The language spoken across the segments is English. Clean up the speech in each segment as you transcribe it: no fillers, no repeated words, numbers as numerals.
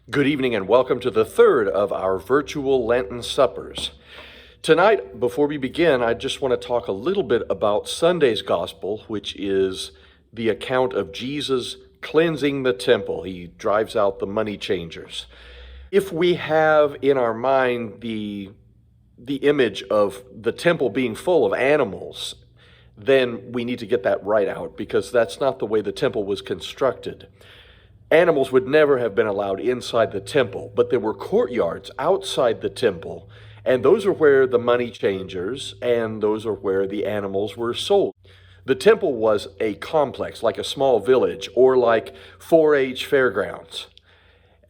Good evening and welcome to the third of our virtual Lenten suppers. Tonight, before we begin, I just want to talk a little bit about Sunday's gospel, which is the account of Jesus cleansing the temple. He drives out the money changers. If we have in our mind the image of the temple being full of animals, then we need to get that right out, because that's not the way the temple was constructed. Animals would never have been allowed inside the temple, but there were courtyards outside the temple, and those are where the money changers and those are where the animals were sold. The temple was a complex, like a small village, or like 4-H fairgrounds.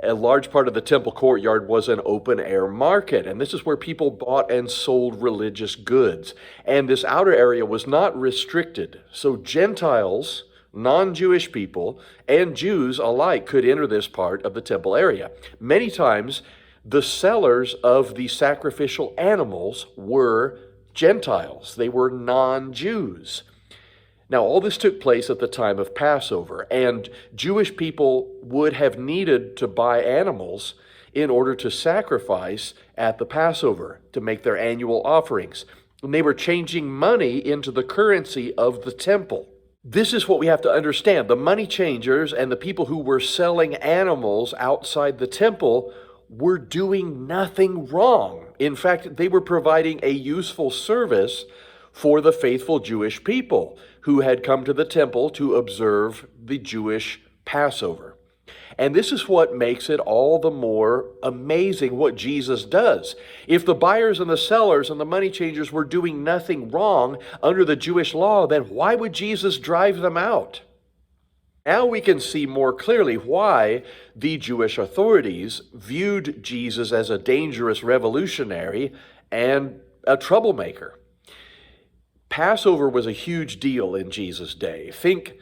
A large part of the temple courtyard was an open-air market, and this is where people bought and sold religious goods. And this outer area was not restricted, so Gentiles, non-Jewish people, and Jews alike could enter this part of the temple area. Many times, the sellers of the sacrificial animals were Gentiles. They were non-Jews. Now, all this took place at the time of Passover, and Jewish people would have needed to buy animals in order to sacrifice at the Passover, to make their annual offerings. And they were changing money into the currency of the temple. This is what we have to understand. The money changers and the people who were selling animals outside the temple were doing nothing wrong. In fact, they were providing a useful service for the faithful Jewish people who had come to the temple to observe the Jewish Passover. And this is what makes it all the more amazing what Jesus does. If the buyers and the sellers and the money changers were doing nothing wrong under the Jewish law, then why would Jesus drive them out? Now we can see more clearly why the Jewish authorities viewed Jesus as a dangerous revolutionary and a troublemaker. Passover was a huge deal in Jesus' day. Think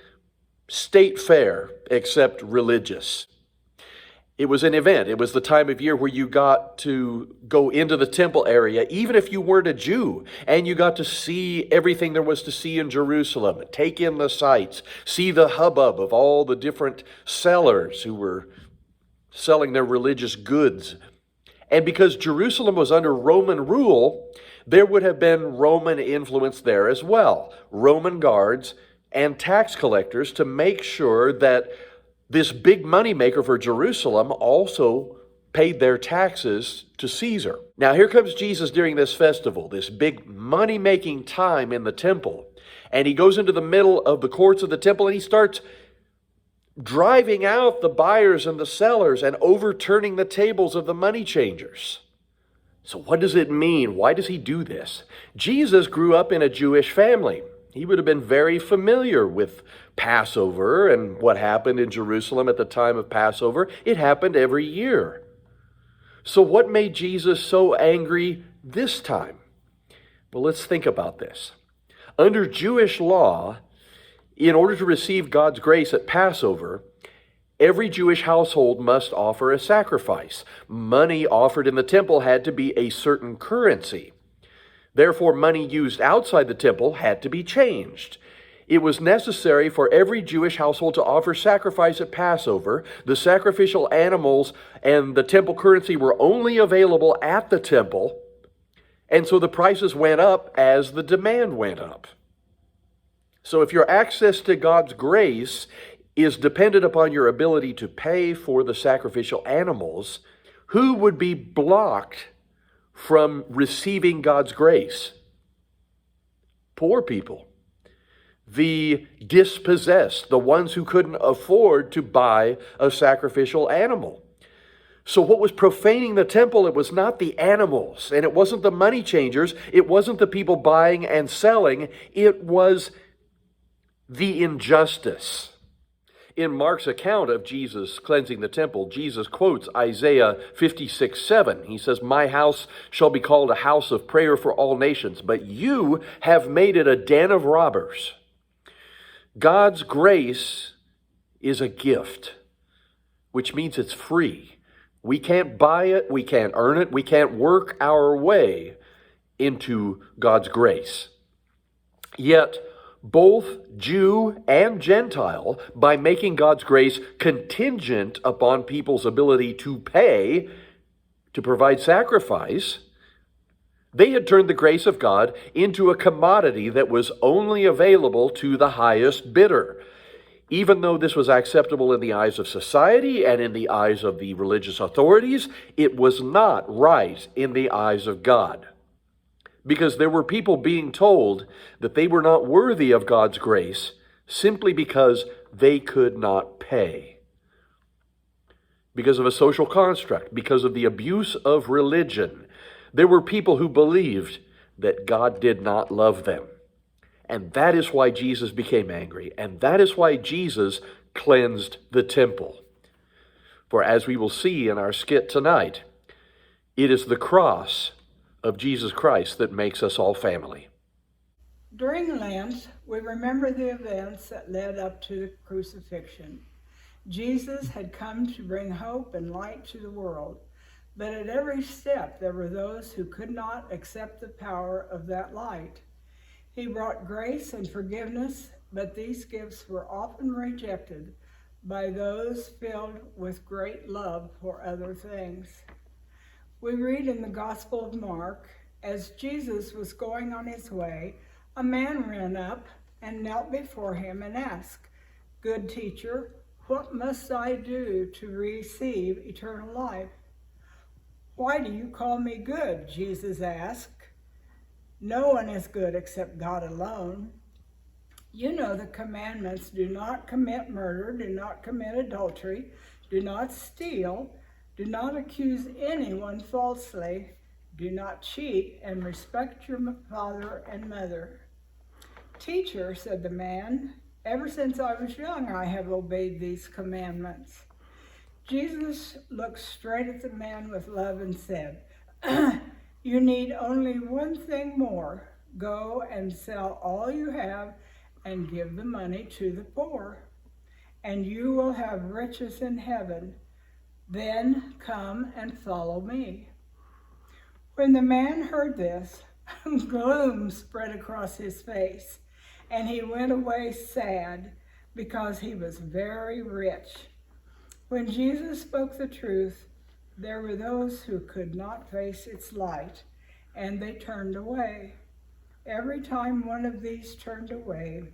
state fair, except religious. It was an event. It was the time of year where you got to go into the temple area, even if you weren't a Jew, and you got to see everything there was to see in Jerusalem, take in the sights, see the hubbub of all the different sellers who were selling their religious goods. And because Jerusalem was under Roman rule, there would have been Roman influence there as well. Roman guards and tax collectors to make sure that this big moneymaker for Jerusalem also paid their taxes to Caesar. Now here comes Jesus during this festival, this big money-making time in the temple. And he goes into the middle of the courts of the temple and he starts driving out the buyers and the sellers and overturning the tables of the money changers. So what does it mean? Why does he do this? Jesus grew up in a Jewish family. He would have been very familiar with Passover and what happened in Jerusalem at the time of Passover. It happened every year. So what made Jesus so angry this time? Well, let's think about this. Under Jewish law, in order to receive God's grace at Passover, every Jewish household must offer a sacrifice. Money offered in the temple had to be a certain currency. Therefore, money used outside the temple had to be changed. It was necessary for every Jewish household to offer sacrifice at Passover. The sacrificial animals and the temple currency were only available at the temple, and so the prices went up as the demand went up. So if your access to God's grace is dependent upon your ability to pay for the sacrificial animals, who would be blocked from receiving God's grace? Poor people, the dispossessed, the ones who couldn't afford to buy a sacrificial animal. So what was profaning the temple? It was not the animals, and it wasn't the money changers, it wasn't the people buying and selling, it was the injustice. In Mark's account of Jesus cleansing the temple, Jesus quotes Isaiah 56:7. He says, "My house shall be called a house of prayer for all nations, but you have made it a den of robbers." God's grace is a gift, which means it's free. We can't buy it, we can't earn it, we can't work our way into God's grace. Yet, both Jew and Gentile, by making God's grace contingent upon people's ability to pay, to provide sacrifice, they had turned the grace of God into a commodity that was only available to the highest bidder. Even though this was acceptable in the eyes of society and in the eyes of the religious authorities, it was not right in the eyes of God. Because there were people being told that they were not worthy of God's grace simply because they could not pay. Because of a social construct, because of the abuse of religion, there were people who believed that God did not love them. And that is why Jesus became angry, and that is why Jesus cleansed the temple. For as we will see in our skit tonight, it is the cross of Jesus Christ that makes us all family. During Lent, we remember the events that led up to the crucifixion. Jesus had come to bring hope and light to the world, but at every step there were those who could not accept the power of that light. He brought grace and forgiveness, but these gifts were often rejected by those filled with great love for other things. We read in the Gospel of Mark, as Jesus was going on his way, a man ran up and knelt before him and asked, "Good teacher, what must I do to receive eternal life?" "Why do you call me good?" Jesus asked. "No one is good except God alone. You know the commandments: do not commit murder, do not commit adultery, do not steal, do not accuse anyone falsely, do not cheat, and respect your father and mother." "Teacher," said the man, "ever since I was young I have obeyed these commandments." Jesus looked straight at the man with love and said, "You need only one thing more. Go and sell all you have and give the money to the poor, and you will have riches in heaven. Then come and follow me." When the man heard this, gloom spread across his face, and he went away sad because he was very rich. When Jesus spoke the truth, there were those who could not face its light, and they turned away. Every time one of these turned away,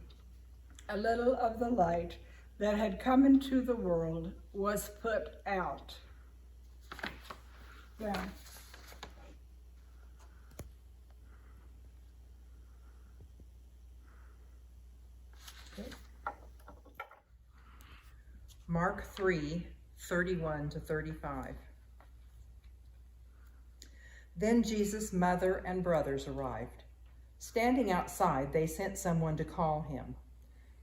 a little of the light that had come into the world was put out. Yeah. Okay. Mark 3:31-35. Then Jesus' mother and brothers arrived. Standing outside, they sent someone to call him.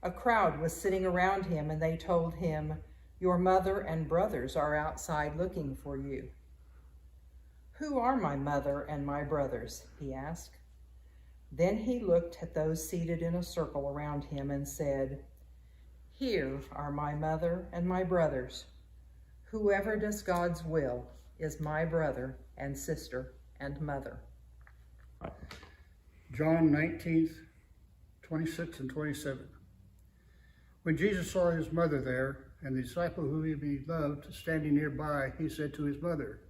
A crowd was sitting around him, and they told him, "Your mother and brothers are outside looking for you." "Who are my mother and my brothers?" he asked. Then he looked at those seated in a circle around him and said, "Here are my mother and my brothers. Whoever does God's will is my brother and sister and mother." John 19:26 and 27. When Jesus saw his mother there, and the disciple whom he loved standing nearby, he said to his mother,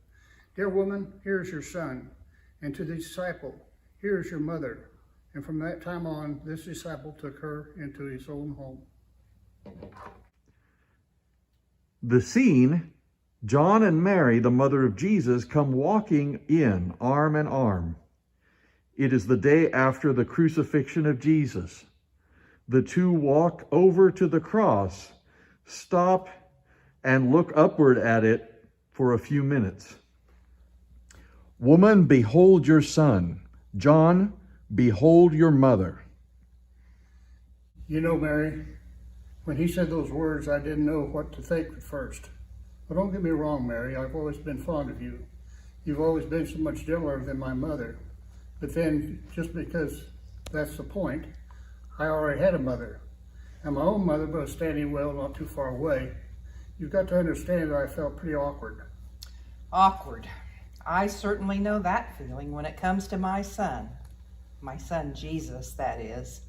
"Dear woman, here is your son," and to the disciple, "Here is your mother." And from that time on, this disciple took her into his own home. The scene, John and Mary, the mother of Jesus, come walking in arm in arm. It is the day after the crucifixion of Jesus. The two walk over to the cross, stop, and look upward at it for a few minutes. "Woman, behold your son. John, behold your mother." You know, Mary, when he said those words, I didn't know what to think at first. But don't get me wrong, Mary, I've always been fond of you. You've always been so much gentler than my mother. But then, just because that's the point, I already had a mother. And my own mother was standing well not too far away. You've got to understand that I felt pretty awkward. Awkward. I certainly know that feeling when it comes to my son Jesus, that is.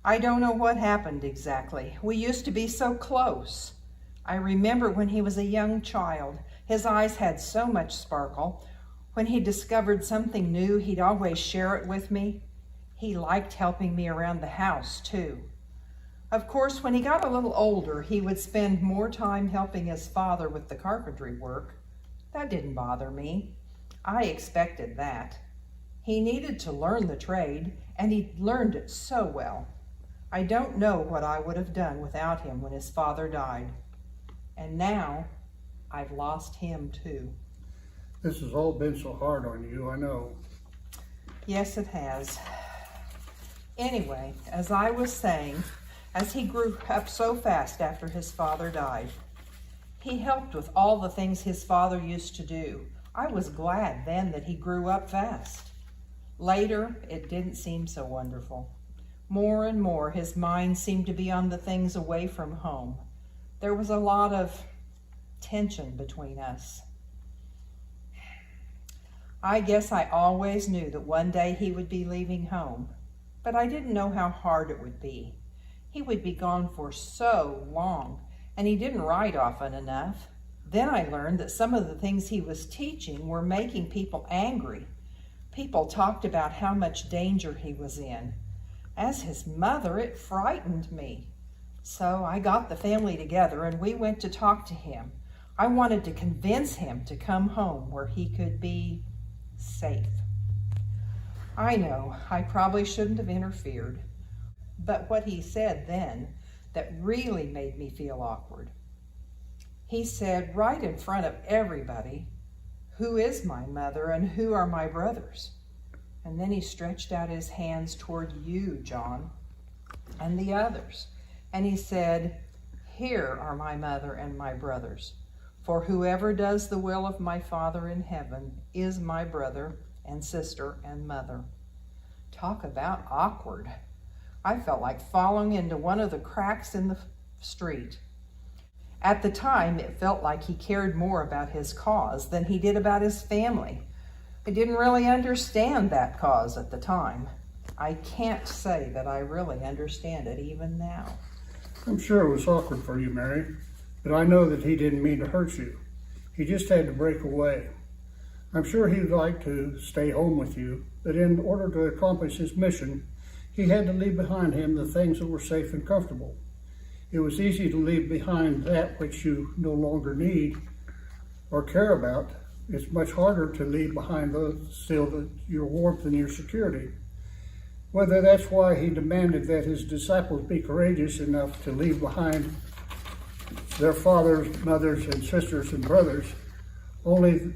I don't know what happened exactly. We used to be so close. I remember when he was a young child, his eyes had so much sparkle. When he discovered something new, he'd always share it with me. He liked helping me around the house, too. Of course, when he got a little older, he would spend more time helping his father with the carpentry work. That didn't bother me. I expected that. He needed to learn the trade, and he learned it so well. I don't know what I would have done without him when his father died. And now, I've lost him too. This has all been so hard on you, I know. Yes, it has. Anyway, as I was saying, as he grew up so fast after his father died, he helped with all the things his father used to do. I was glad then that he grew up fast. Later, it didn't seem so wonderful. More and more, his mind seemed to be on the things away from home. There was a lot of tension between us. I guess I always knew that one day he would be leaving home, but I didn't know how hard it would be. He would be gone for so long, and he didn't write often enough. Then I learned that some of the things he was teaching were making people angry. People talked about how much danger he was in. As his mother, it frightened me. So I got the family together and we went to talk to him. I wanted to convince him to come home where he could be safe. I know I probably shouldn't have interfered, but what he said then that really made me feel awkward. He said right in front of everybody, "Who is my mother and who are my brothers?" And then he stretched out his hands toward you, John, and the others. And he said, "Here are my mother and my brothers. For whoever does the will of my Father in heaven is my brother and sister and mother." Talk about awkward. I felt like falling into one of the cracks in the street. At the time, it felt like he cared more about his cause than he did about his family. I didn't really understand that cause at the time. I can't say that I really understand it even now. I'm sure it was awkward for you, Mary, but I know that he didn't mean to hurt you. He just had to break away. I'm sure he'd like to stay home with you, but in order to accomplish his mission, he had to leave behind him the things that were safe and comfortable. It was easy to leave behind that which you no longer need or care about. It's much harder to leave behind your warmth and your security. Whether that's why he demanded that his disciples be courageous enough to leave behind their fathers, mothers, and sisters and brothers, only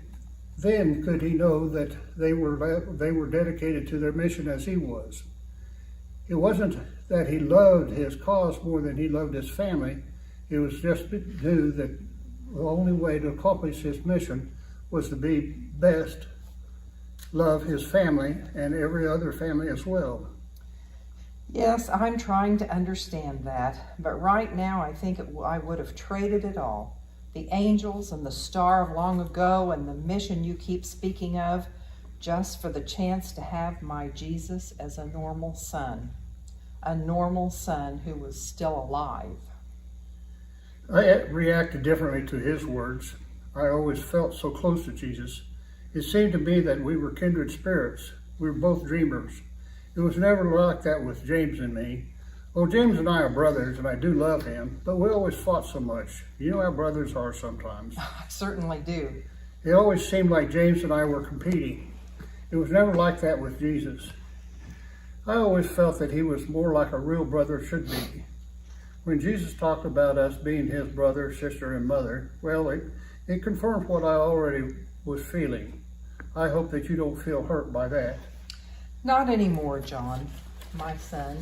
then could he know that they were dedicated to their mission as he was. It wasn't that he loved his cause more than he loved his family. It was just knew that the only way to accomplish his mission was to be best, love his family and every other family as well. Yes, I'm trying to understand that, but right now I think I would have traded it all. The angels and the star of long ago and the mission you keep speaking of, just for the chance to have my Jesus as a normal son who was still alive. I reacted differently to his words. I always felt so close to Jesus. It seemed to me that we were kindred spirits. We were both dreamers. It was never like that with James and me. Well, James and I are brothers, and I do love him, but we always fought so much. You know how brothers are sometimes. I certainly do. It always seemed like James and I were competing. It was never like that with Jesus. I always felt that he was more like a real brother should be. When Jesus talked about us being his brother, sister, and mother, well, it confirmed what I already was feeling. I hope that you don't feel hurt by that. Not anymore, John, my son.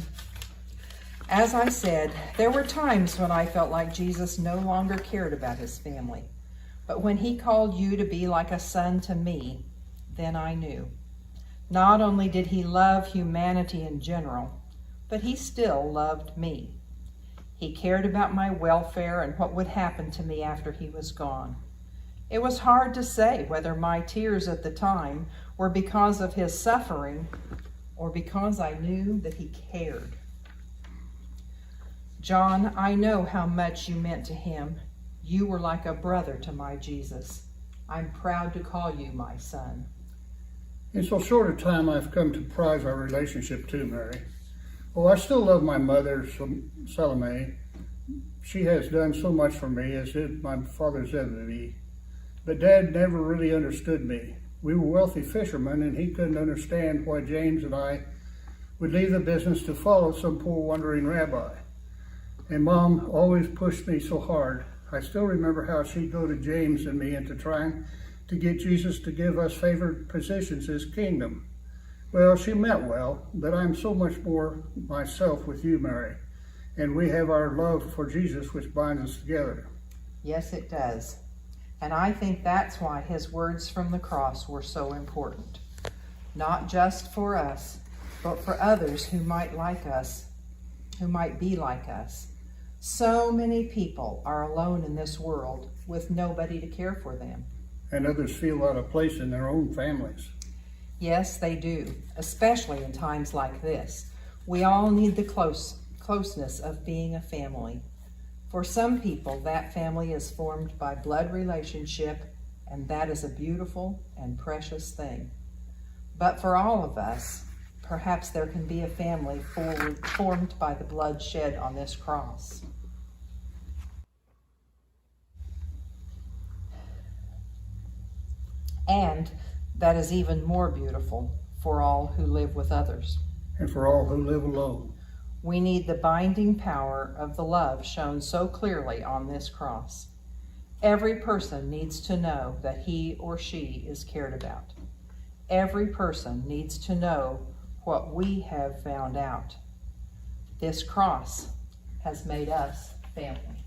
As I said, there were times when I felt like Jesus no longer cared about his family. But when he called you to be like a son to me, then I knew. Not only did he love humanity in general, but he still loved me. He cared about my welfare and what would happen to me after he was gone. It was hard to say whether my tears at the time were because of his suffering or because I knew that he cared. John, I know how much you meant to him. You were like a brother to my Jesus. I'm proud to call you my son. In so short a time, I've come to prize our relationship too, Mary. Oh, I still love my mother, Salome. She has done so much for me, as did my father Zebedee. But Dad never really understood me. We were wealthy fishermen, and he couldn't understand why James and I would leave the business to follow some poor wandering rabbi. And Mom always pushed me so hard. I still remember how she'd go to James and me into trying to get Jesus to give us favored positions in his kingdom. Well, she meant well, but I'm so much more myself with you, Mary. And we have our love for Jesus which binds us together. Yes, it does. And I think that's why his words from the cross were so important. Not just for us, but for others who might like us, who might be like us. So many people are alone in this world with nobody to care for them. And others feel out of place in their own families. Yes, they do, especially in times like this. We all need the closeness of being a family. For some people, that family is formed by blood relationship, and that is a beautiful and precious thing. But for all of us, perhaps there can be a family formed by the blood shed on this cross. And that is even more beautiful for all who live with others. And for all who live alone. We need the binding power of the love shown so clearly on this cross. Every person needs to know that he or she is cared about. Every person needs to know what we have found out. This cross has made us family.